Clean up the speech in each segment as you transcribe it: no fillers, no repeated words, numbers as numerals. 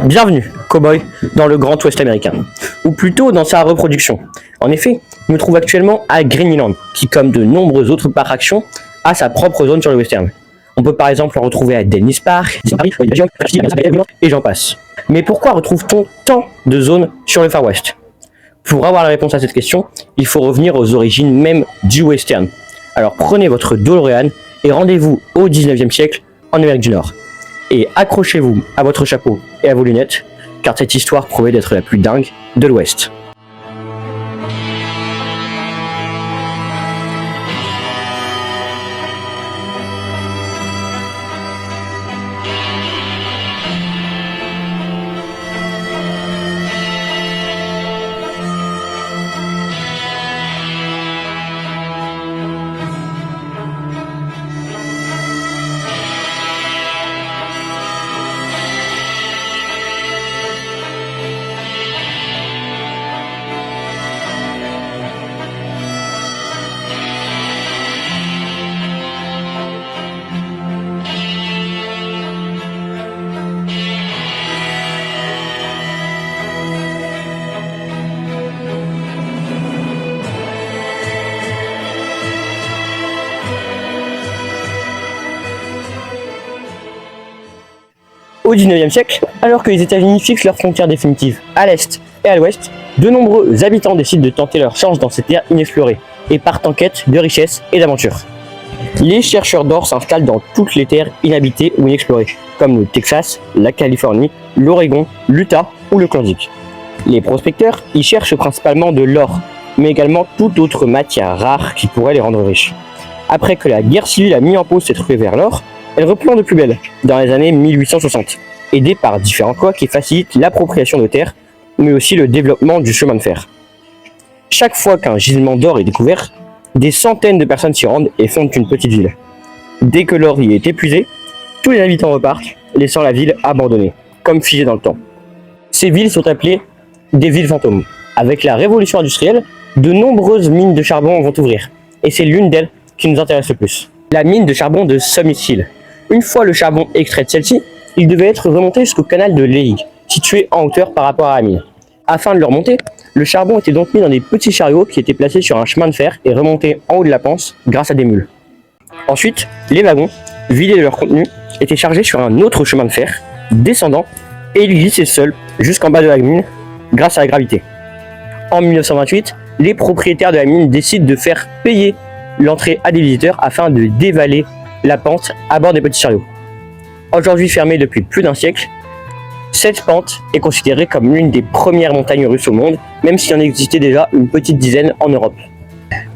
Bienvenue, Cowboy, dans le Grand Ouest américain, ou plutôt dans sa reproduction. En effet, nous nous trouvons actuellement à Greenland, qui, comme de nombreux autres parcs attractions, a sa propre zone sur le western. On peut par exemple le retrouver à Dennis Park, et j'en passe. Mais pourquoi retrouve-t-on tant de zones sur le Far West? Pour avoir la réponse à cette question, il faut revenir aux origines même du western. Alors prenez votre DeLorean et rendez-vous au 19e siècle en Amérique du Nord. Et accrochez-vous à votre chapeau et à vos lunettes, car cette histoire promet d'être la plus dingue de l'Ouest. Au 19e siècle, alors que les États-Unis fixent leurs frontières définitives à l'est et à l'ouest, de nombreux habitants décident de tenter leur chance dans ces terres inexplorées et partent en quête de richesses et d'aventures. Les chercheurs d'or s'installent dans toutes les terres inhabitées ou inexplorées, comme le Texas, la Californie, l'Oregon, l'Utah ou le Klondike. Les prospecteurs y cherchent principalement de l'or, mais également toute autre matière rare qui pourrait les rendre riches. Après que la guerre civile a mis en pause cette ruée vers l'or, elle reprend de plus belle dans les années 1860, aidée par différentes lois qui facilitent l'appropriation de terres, mais aussi le développement du chemin de fer. Chaque fois qu'un gisement d'or est découvert, des centaines de personnes s'y rendent et fondent une petite ville. Dès que l'or y est épuisé, tous les habitants repartent, laissant la ville abandonnée, comme figée dans le temps. Ces villes sont appelées des villes fantômes. Avec la révolution industrielle, de nombreuses mines de charbon vont ouvrir, et c'est l'une d'elles qui nous intéresse le plus. La mine de charbon de Summit Hill. Une fois le charbon extrait de celle-ci, il devait être remonté jusqu'au canal de Lehigh, situé en hauteur par rapport à la mine. Afin de le remonter, le charbon était donc mis dans des petits chariots qui étaient placés sur un chemin de fer et remontés en haut de la panse grâce à des mules. Ensuite, les wagons, vidés de leur contenu, étaient chargés sur un autre chemin de fer, descendant, et ils glissaient seuls jusqu'en bas de la mine grâce à la gravité. En 1928, les propriétaires de la mine décident de faire payer l'entrée à des visiteurs afin de dévaler la pente à bord des petits chariots. Aujourd'hui fermée depuis plus d'un siècle, cette pente est considérée comme l'une des premières montagnes russes au monde, même s'il en existait déjà une petite dizaine en Europe.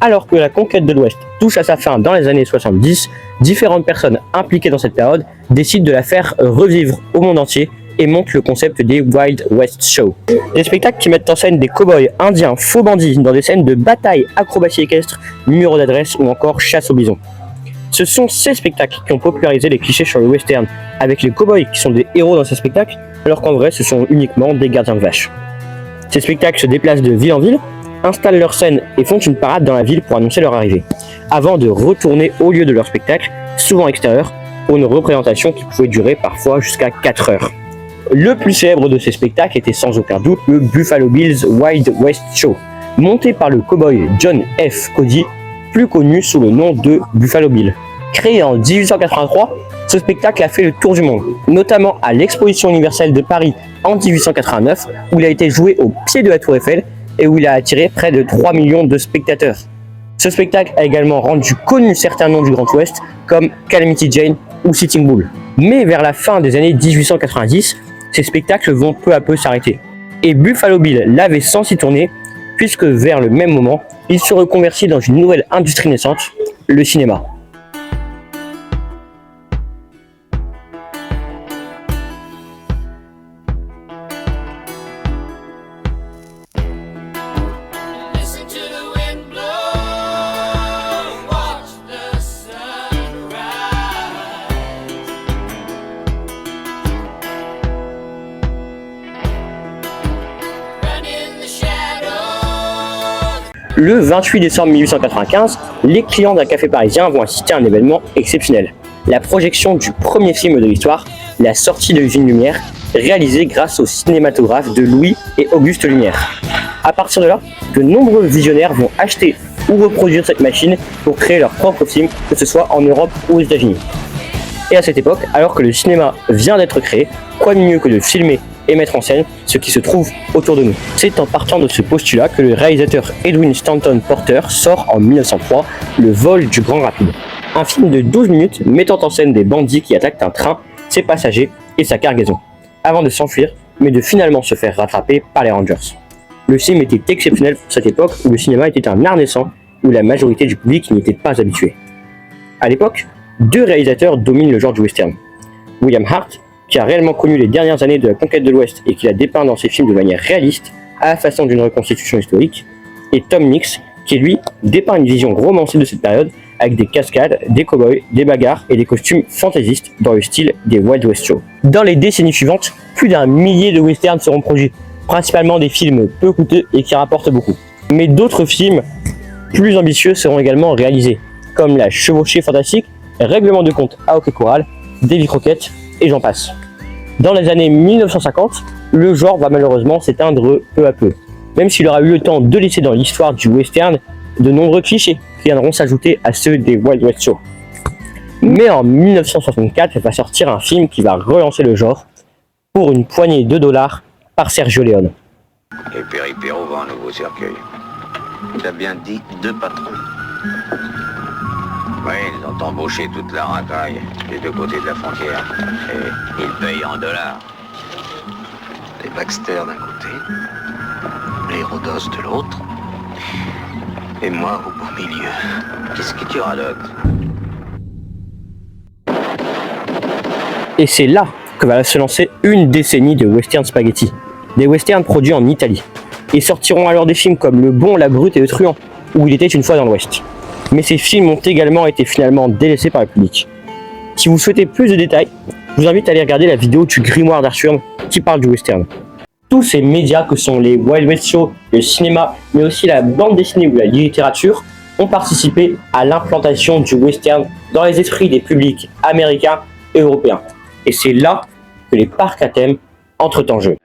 Alors que la conquête de l'Ouest touche à sa fin dans les années 70, différentes personnes impliquées dans cette période décident de la faire revivre au monde entier et montent le concept des Wild West Show. Des spectacles qui mettent en scène des cow-boys indiens, faux bandits dans des scènes de bataille, acrobatie équestre, numéro d'adresse ou encore chasse au bison. Ce sont ces spectacles qui ont popularisé les clichés sur le western, avec les cow-boys qui sont des héros dans ces spectacles, alors qu'en vrai ce sont uniquement des gardiens de vaches. Ces spectacles se déplacent de ville en ville, installent leur scène et font une parade dans la ville pour annoncer leur arrivée, avant de retourner au lieu de leur spectacle, souvent extérieur, pour une représentation qui pouvait durer parfois jusqu'à 4 heures. Le plus célèbre de ces spectacles était sans aucun doute le Buffalo Bill's Wild West Show, monté par le cow-boy John F. Cody, plus connu sous le nom de Buffalo Bill. Créé en 1883, ce spectacle a fait le tour du monde, notamment à l'Exposition universelle de Paris en 1889, où il a été joué au pied de la Tour Eiffel et où il a attiré près de 3 millions de spectateurs. Ce spectacle a également rendu connus certains noms du Grand Ouest, comme Calamity Jane ou Sitting Bull. Mais vers la fin des années 1890, ces spectacles vont peu à peu s'arrêter. Et Buffalo Bill l'avait sans s'y tourner, puisque vers le même moment, il se reconvertit dans une nouvelle industrie naissante, le cinéma. Le 28 décembre 1895, les clients d'un café parisien vont assister à un événement exceptionnel. La projection du premier film de l'histoire, la sortie de l'usine Lumière, réalisée grâce au cinématographe de Louis et Auguste Lumière. À partir de là, de nombreux visionnaires vont acheter ou reproduire cette machine pour créer leur propre film, que ce soit en Europe ou aux États-Unis. Et à cette époque, alors que le cinéma vient d'être créé, quoi de mieux que de filmer et mettre en scène ce qui se trouve autour de nous. C'est en partant de ce postulat que le réalisateur Edwin Stanton Porter sort en 1903 Le vol du Grand Rapide, un film de 12 minutes mettant en scène des bandits qui attaquent un train, ses passagers et sa cargaison, avant de s'enfuir, mais de finalement se faire rattraper par les Rangers. Le film était exceptionnel pour cette époque où le cinéma était un art naissant, où la majorité du public n'y était pas habituée. À l'époque, 2 réalisateurs dominent le genre du western. William Hart, qui a réellement connu les dernières années de la conquête de l'Ouest et qui l'a dépeint dans ses films de manière réaliste, à la façon d'une reconstitution historique, et Tom Mix, qui lui dépeint une vision romancée de cette période avec des cascades, des cow-boys, des bagarres et des costumes fantaisistes dans le style des Wild West Show. Dans les décennies suivantes, plus d'1 millier de westerns seront produits, principalement des films peu coûteux et qui rapportent beaucoup. Mais d'autres films plus ambitieux seront également réalisés, comme La Chevauchée Fantastique, Règlement de compte à Hockey Corral, Davy Crockett, et j'en passe. Dans les années 1950, le genre va malheureusement s'éteindre peu à peu, même s'il aura eu le temps de laisser dans l'histoire du western de nombreux clichés qui viendront s'ajouter à ceux des Wild West Show. Mais en 1964 va sortir un film qui va relancer le genre pour une poignée de dollars par Sergio Leone. Et Péripéro va un nouveau cercueil. T'as bien dit 2 patrons. Oui, ils ont embauché toute la racaille des 2 côtés de la frontière. Et ils payent en dollars. Les Baxter d'un côté, les Rhodos de l'autre, et moi au beau milieu. Qu'est-ce que tu radotes? Et c'est là que va se lancer une décennie de western spaghetti. Des westerns produits en Italie. Et sortiront alors des films comme Le Bon, la Brute et le Truand, où il était une fois dans l'Ouest. Mais ces films ont également été finalement délaissés par le public. Si vous souhaitez plus de détails, je vous invite à aller regarder la vidéo du Grimoire d'Arthur qui parle du western. Tous ces médias que sont les Wild West Show, le cinéma, mais aussi la bande dessinée ou la littérature, ont participé à l'implantation du western dans les esprits des publics américains et européens. Et c'est là que les parcs à thème entrent en jeu.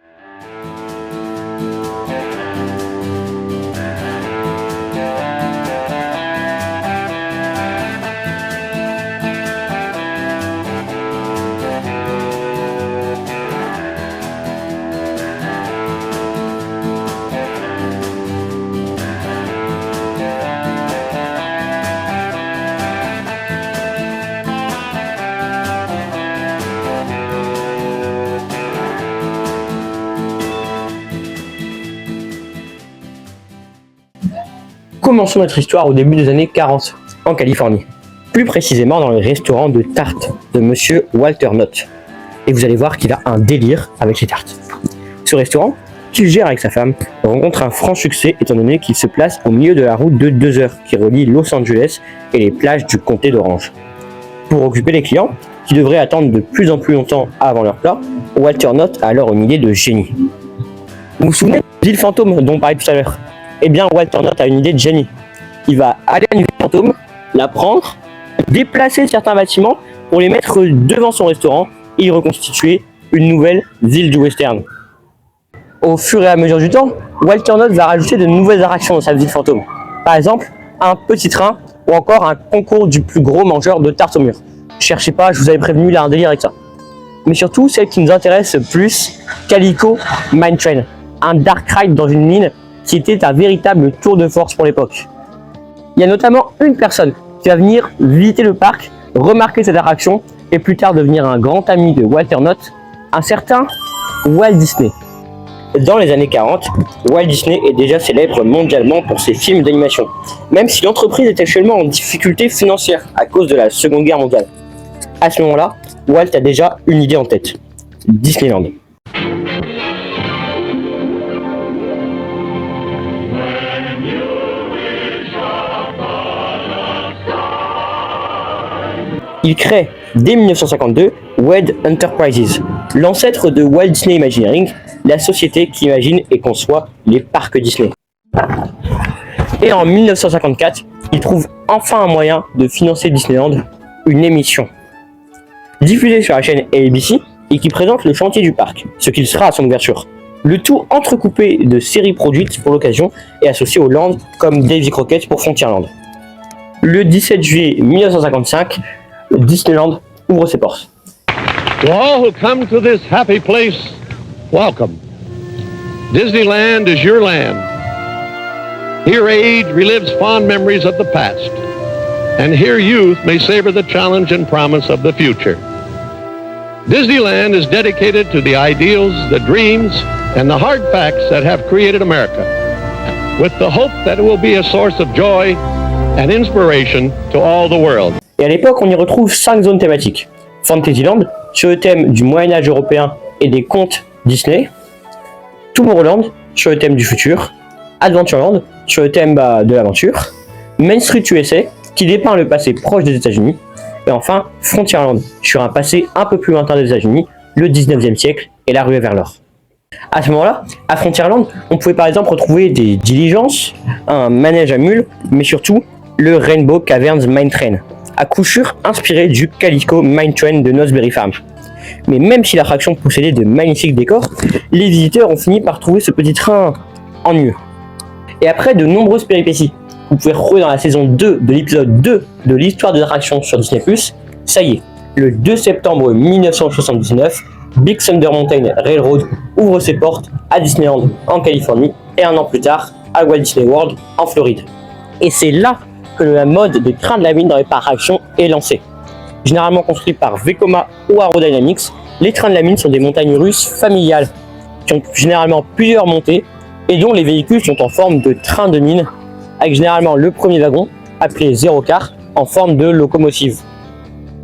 Commençons notre histoire au début des années 40, en Californie. Plus précisément dans le restaurant de tartes de monsieur Walter Knott. Et vous allez voir qu'il a un délire avec les tartes. Ce restaurant, qu'il gère avec sa femme, rencontre un franc succès étant donné qu'il se place au milieu de la route de 2 heures qui relie Los Angeles et les plages du comté d'Orange. Pour occuper les clients, qui devraient attendre de plus en plus longtemps avant leur plat, Walter Knott a alors une idée de génie. Vous vous souvenez de l'île fantôme dont on parlait tout à l'heure? Eh bien, Walter Knott a une idée de génie. Il va aller à une ville fantôme, la prendre, déplacer certains bâtiments pour les mettre devant son restaurant et y reconstituer une nouvelle ville du western. Au fur et à mesure du temps, Walter Knott va rajouter de nouvelles attractions dans sa ville fantôme. Par exemple, un petit train ou encore un concours du plus gros mangeur de tartes au mur. Cherchez pas, je vous avais prévenu, il a un délire avec ça. Mais surtout, celle qui nous intéresse plus, Calico Mine Train, un dark ride dans une mine qui était un véritable tour de force pour l'époque. Il y a notamment une personne qui va venir visiter le parc, remarquer cette attraction et plus tard devenir un grand ami de Walter Knott, un certain Walt Disney. Dans les années 40, Walt Disney est déjà célèbre mondialement pour ses films d'animation, même si l'entreprise est actuellement en difficulté financière à cause de la Seconde Guerre mondiale. À ce moment-là, Walt a déjà une idée en tête, Disneyland. Il crée, dès 1952, Wed Enterprises, l'ancêtre de Walt Disney Imagineering, la société qui imagine et conçoit les parcs Disney. Et en 1954, il trouve enfin un moyen de financer Disneyland, une émission. Diffusée sur la chaîne ABC, et qui présente le chantier du parc, ce qu'il sera à son ouverture. Le tout entrecoupé de séries produites pour l'occasion et associées au land comme Davy Crockett pour Frontierland. Le 17 juillet 1955, Disneyland ouvre ses portes. To all who come to this happy place, welcome. Disneyland is your land. Here age relives fond memories of the past, and here youth may savor the challenge and promise of the future. Disneyland is dedicated to the ideals, the dreams, and the hard facts that have created America, with the hope that it will be a source of joy and inspiration to all the world. Et à l'époque, on y retrouve 5 zones thématiques. Fantasyland, sur le thème du Moyen-Âge européen et des contes Disney. Tomorrowland, sur le thème du futur. Adventureland, sur le thème de l'aventure. Main Street USA, qui dépeint le passé proche des États-Unis. Et enfin, Frontierland, sur un passé un peu plus lointain des États-Unis, le 19e siècle et la ruée vers l'or. À ce moment-là, à Frontierland, on pouvait par exemple retrouver des diligences, un manège à mules, mais surtout le Rainbow Caverns Mine Train, à coup sûr inspiré du Calico Mine Train de Knott's Farm. Mais même si l'attraction possédait de magnifiques décors, les visiteurs ont fini par trouver ce petit train ennuyeux. Et après de nombreuses péripéties, vous pouvez retrouver dans la saison 2 de l'épisode 2 de l'histoire des attractions sur Disney+, ça y est, le 2 septembre 1979, Big Thunder Mountain Railroad ouvre ses portes à Disneyland en Californie et un an plus tard à Walt Disney World en Floride. Et c'est là que la mode des trains de la mine dans les parcs d'attractions est lancée. Généralement construits par Vekoma ou Aerodynamics, les trains de la mine sont des montagnes russes familiales qui ont généralement plusieurs montées et dont les véhicules sont en forme de train de mine avec généralement le premier wagon appelé Zero Car en forme de locomotive.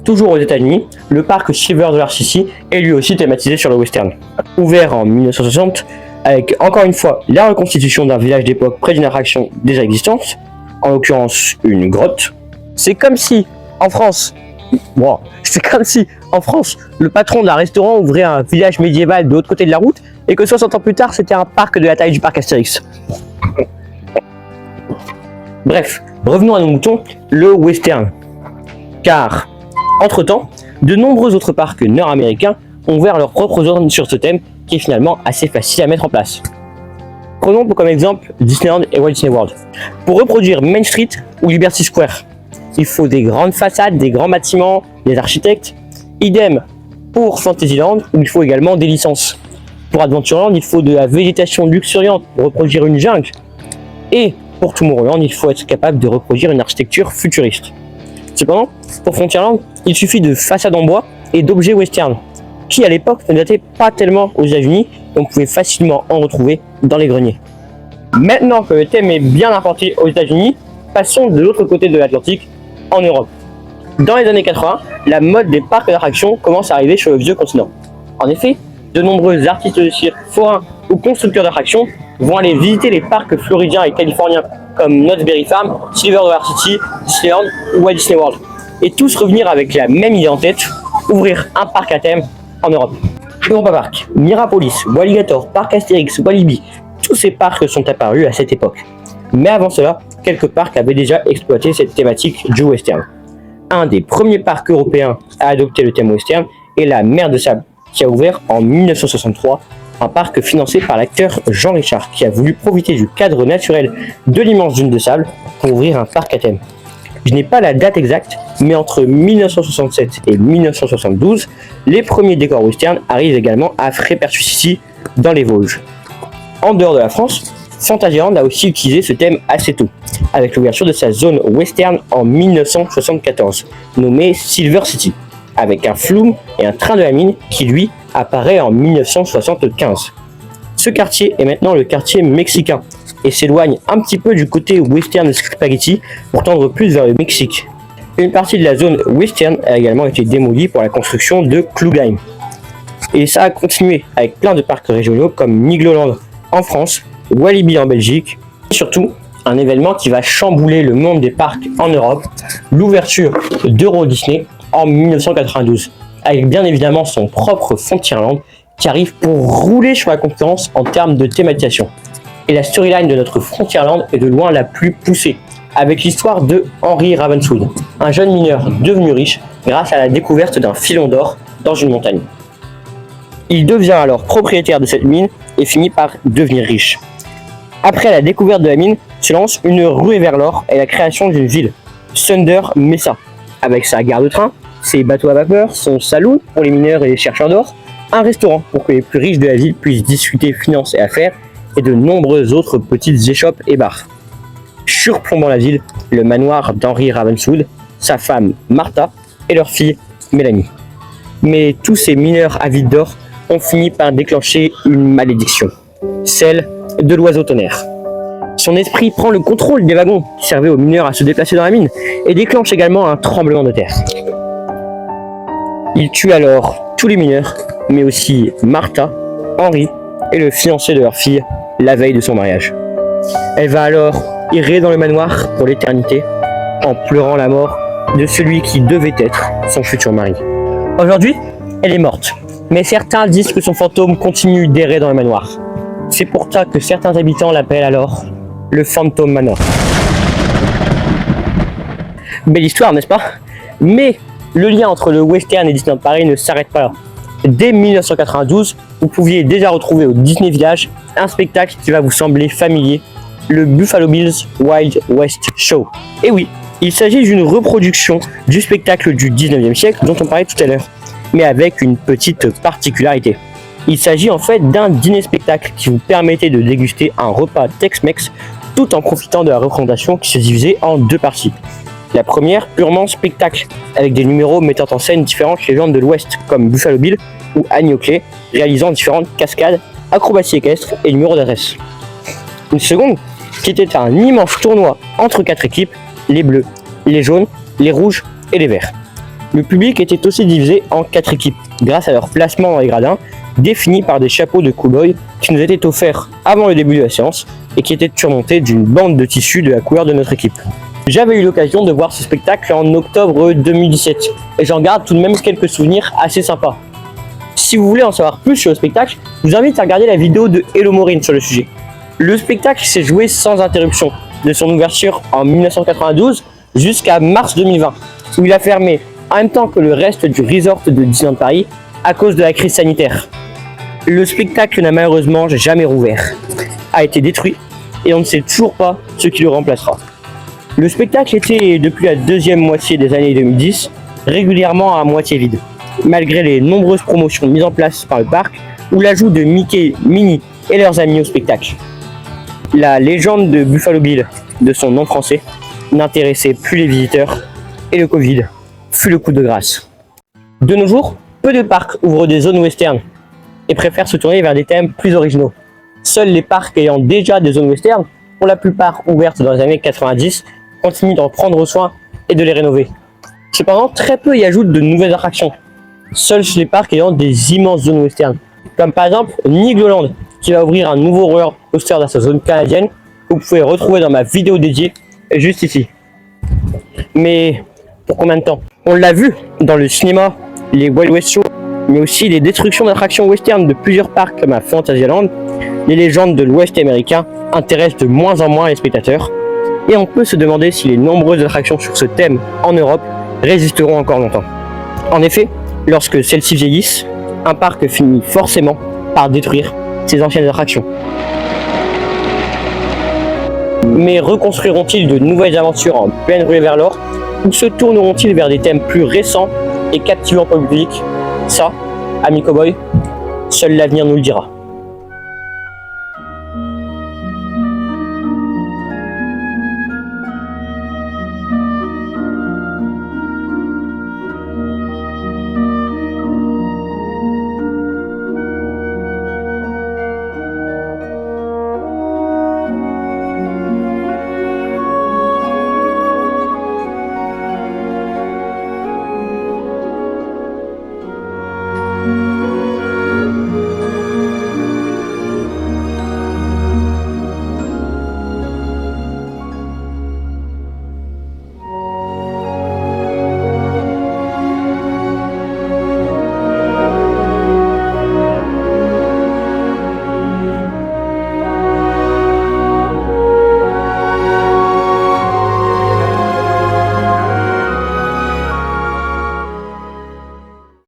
Toujours aux États-Unis, le parc Silver Dollar City est lui aussi thématisé sur le western. Ouvert en 1960, avec encore une fois la reconstitution d'un village d'époque près d'une attraction déjà existante, en l'occurrence une grotte. C'est comme si en France, le patron d'un restaurant ouvrait un village médiéval de l'autre côté de la route et que 60 ans plus tard c'était un parc de la taille du parc Astérix. Bref, revenons à nos moutons, le western. Car, entre-temps, de nombreux autres parcs nord-américains ont ouvert leurs propres zones sur ce thème qui est finalement assez facile à mettre en place. Prenons comme exemple Disneyland et Walt Disney World. Pour reproduire Main Street ou Liberty Square, il faut des grandes façades, des grands bâtiments, des architectes. Idem pour Fantasyland où il faut également des licences. Pour Adventureland, il faut de la végétation luxuriante pour reproduire une jungle. Et pour Tomorrowland, il faut être capable de reproduire une architecture futuriste. Cependant, pour Frontierland, il suffit de façades en bois et d'objets western, qui à l'époque ne dataient pas tellement aux États-Unis, et on pouvait facilement en retrouver dans les greniers. Maintenant que le thème est bien implanté aux États-Unis, passons de l'autre côté de l'Atlantique, en Europe. Dans les années 80, la mode des parcs d'attractions commence à arriver sur le vieux continent. En effet, de nombreux artistes de cirque, forains ou constructeurs d'attractions vont aller visiter les parcs floridiens et californiens comme Knott's Berry Farm, Silver Dollar City, Disneyland ou Walt Disney World. Et tous revenir avec la même idée en tête, ouvrir un parc à thème en Europe. Europa Park, Mirapolis, Walligator, Parc Astérix, Walibi, tous ces parcs sont apparus à cette époque. Mais avant cela, quelques parcs avaient déjà exploité cette thématique du western. Un des premiers parcs européens à adopter le thème western est la Mer de Sable, qui a ouvert en 1963, un parc financé par l'acteur Jean Richard, qui a voulu profiter du cadre naturel de l'immense dune de sable pour ouvrir un parc à thème. Je n'ai pas la date exacte, mais entre 1967 et 1972, les premiers décors western arrivent également à Frépertus City, dans les Vosges. En dehors de la France, Fantasyland a aussi utilisé ce thème assez tôt, avec l'ouverture de sa zone western en 1974, nommée Silver City, avec un flume et un train de la mine qui, lui, apparaît en 1975. Ce quartier est maintenant le quartier mexicain et s'éloigne un petit peu du côté western de Spaghetti pour tendre plus vers le Mexique. Une partie de la zone western a également été démolie pour la construction de Klugheim. Et ça a continué avec plein de parcs régionaux comme Nigloland en France, Walibi en Belgique, et surtout un événement qui va chambouler le monde des parcs en Europe, l'ouverture d'Euro Disney en 1992, avec bien évidemment son propre Frontierland qui arrive pour rouler sur la concurrence en termes de thématisation. Et la storyline de notre Frontierland est de loin la plus poussée, avec l'histoire de Henry Ravenswood, un jeune mineur devenu riche grâce à la découverte d'un filon d'or dans une montagne. Il devient alors propriétaire de cette mine et finit par devenir riche. Après la découverte de la mine, se lance une ruée vers l'or et la création d'une ville, Thunder Mesa, avec sa gare de train, ses bateaux à vapeur, son saloon pour les mineurs et les chercheurs d'or, un restaurant pour que les plus riches de la ville puissent discuter finances et affaires, et de nombreuses autres petites échoppes et bars. Surplombant la ville, le manoir d'Henry Ravenswood, sa femme Martha et leur fille Mélanie. Mais tous ces mineurs avides d'or ont fini par déclencher une malédiction, celle de l'oiseau tonnerre. Son esprit prend le contrôle des wagons qui servaient aux mineurs à se déplacer dans la mine et déclenche également un tremblement de terre. Il tue alors tous les mineurs, mais aussi Martha, Henry et le fiancé de leur fille la veille de son mariage. Elle va alors errer dans le manoir pour l'éternité en pleurant la mort de celui qui devait être son futur mari. Aujourd'hui, elle est morte, mais certains disent que son fantôme continue d'errer dans le manoir. C'est pour ça que certains habitants l'appellent alors le Phantom Manor. Belle histoire, n'est-ce pas? Mais le lien entre le western et Disneyland Paris ne s'arrête pas là. Dès 1992, vous pouviez déjà retrouver au Disney Village un spectacle qui va vous sembler familier, le Buffalo Bills Wild West Show. Et oui, il s'agit d'une reproduction du spectacle du 19e siècle dont on parlait tout à l'heure, mais avec une petite particularité. Il s'agit en fait d'un dîner-spectacle qui vous permettait de déguster un repas Tex-Mex tout en profitant de la représentation qui se divisait en deux parties. La première, purement spectacle, avec des numéros mettant en scène différentes légendes de l'Ouest, comme Buffalo Bill ou Annie Oakley, réalisant différentes cascades, acrobaties équestres et numéros d'adresse. Une seconde, qui était un immense tournoi entre 4 équipes, les bleus, les jaunes, les rouges et les verts. Le public était aussi divisé en 4 équipes, grâce à leur placement dans les gradins, définis par des chapeaux de cow-boy qui nous étaient offerts avant le début de la séance et qui étaient surmontés d'une bande de tissu de la couleur de notre équipe. J'avais eu l'occasion de voir ce spectacle en octobre 2017 et j'en garde tout de même quelques souvenirs assez sympas. Si vous voulez en savoir plus sur le spectacle, je vous invite à regarder la vidéo de Hello Maureen sur le sujet. Le spectacle s'est joué sans interruption, de son ouverture en 1992 jusqu'à mars 2020, où il a fermé en même temps que le reste du resort de Disneyland Paris à cause de la crise sanitaire. Le spectacle n'a malheureusement jamais rouvert, a été détruit et on ne sait toujours pas ce qui le remplacera. Le spectacle était, depuis la deuxième moitié des années 2010, régulièrement à moitié vide, malgré les nombreuses promotions mises en place par le parc ou l'ajout de Mickey, Minnie et leurs amis au spectacle. La légende de Buffalo Bill, de son nom français, n'intéressait plus les visiteurs et le Covid fut le coup de grâce. De nos jours, peu de parcs ouvrent des zones western et préfèrent se tourner vers des thèmes plus originaux. Seuls les parcs ayant déjà des zones western, pour la plupart ouvertes dans les années 90, continuent d'en prendre soin et de les rénover. Cependant, très peu y ajoutent de nouvelles attractions. Seuls les parcs ayant des immenses zones western, comme par exemple Nigloland, qui va ouvrir un nouveau roller coaster dans sa zone canadienne, que vous pouvez retrouver dans ma vidéo dédiée, juste ici. Mais pour combien de temps? On l'a vu dans le cinéma, les Wild West Show, mais aussi les destructions d'attractions western de plusieurs parcs comme à Fantasyland. Les légendes de l'Ouest américain intéressent de moins en moins les spectateurs, et on peut se demander si les nombreuses attractions sur ce thème en Europe résisteront encore longtemps. En effet, lorsque celles-ci vieillissent, un parc finit forcément par détruire ses anciennes attractions. Mais reconstruiront-ils de nouvelles aventures en pleine ruée vers l'or, ou se tourneront-ils vers des thèmes plus récents et captivants pour le public? Ça, amis cow-boys, seul l'avenir nous le dira.